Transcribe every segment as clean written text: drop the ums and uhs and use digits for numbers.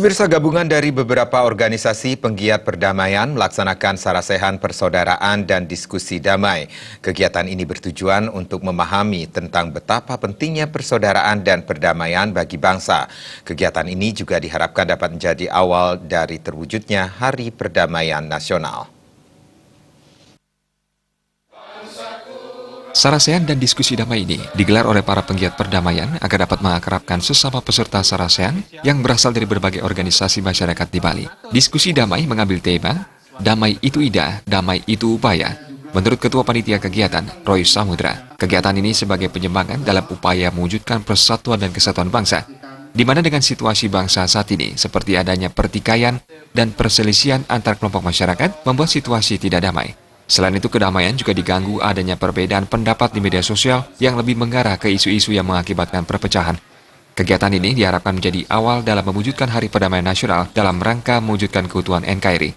Pemirsa, gabungan dari beberapa organisasi penggiat perdamaian melaksanakan sarasehan persaudaraan dan diskusi damai. Kegiatan ini bertujuan untuk memahami tentang betapa pentingnya persaudaraan dan perdamaian bagi bangsa. Kegiatan ini juga diharapkan dapat menjadi awal dari terwujudnya Hari Perdamaian Nasional. Sarasehan dan diskusi damai ini digelar oleh para penggiat perdamaian agar dapat mengakrabkan sesama peserta sarasehan yang berasal dari berbagai organisasi masyarakat di Bali. Diskusi damai mengambil tema, Damai itu Ida, Damai itu Upaya. Menurut Ketua Panitia Kegiatan, Roy Samudra, kegiatan ini sebagai penyemangat dalam upaya mewujudkan persatuan dan kesatuan bangsa, di mana dengan situasi bangsa saat ini seperti adanya pertikaian dan perselisihan antar kelompok masyarakat membuat situasi tidak damai. Selain itu, kedamaian juga diganggu adanya perbedaan pendapat di media sosial yang lebih mengarah ke isu-isu yang mengakibatkan perpecahan. Kegiatan ini diharapkan menjadi awal dalam mewujudkan Hari Perdamaian Nasional dalam rangka mewujudkan keutuhan NKRI.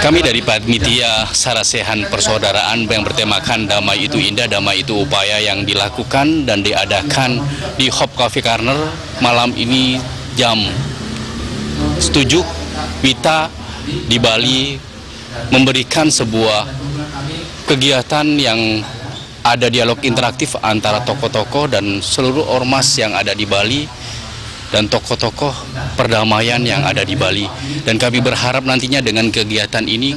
Kami dari Panitia Sarasehan Persaudaraan yang bertemakan Damai itu Indah, Damai itu Upaya yang dilakukan dan diadakan di Hop Coffee Corner malam ini jam 7 WITA di Bali, memberikan sebuah kegiatan yang ada dialog interaktif antara tokoh-tokoh dan seluruh ormas yang ada di Bali dan tokoh-tokoh perdamaian yang ada di Bali. Dan kami berharap nantinya dengan kegiatan ini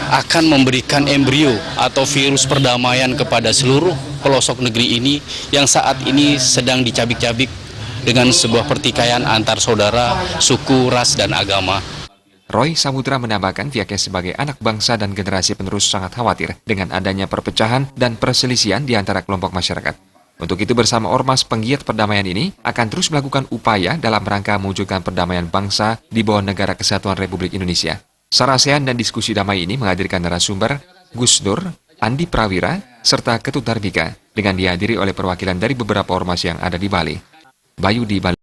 akan memberikan embrio atau virus perdamaian kepada seluruh pelosok negeri ini yang saat ini sedang dicabik-cabik dengan sebuah pertikaian antar saudara, suku, ras, dan agama. Roy Samudra menambahkan pihaknya sebagai anak bangsa dan generasi penerus sangat khawatir dengan adanya perpecahan dan perselisihan di antara kelompok masyarakat. Untuk itu bersama ormas penggiat perdamaian ini akan terus melakukan upaya dalam rangka mewujudkan perdamaian bangsa di bawah Negara Kesatuan Republik Indonesia. Sarasehan dan diskusi damai ini menghadirkan narasumber Gus Dur, Andi Prawira, serta Ketut Darbika dengan dihadiri oleh perwakilan dari beberapa ormas yang ada di Bali. Bayu di Bali.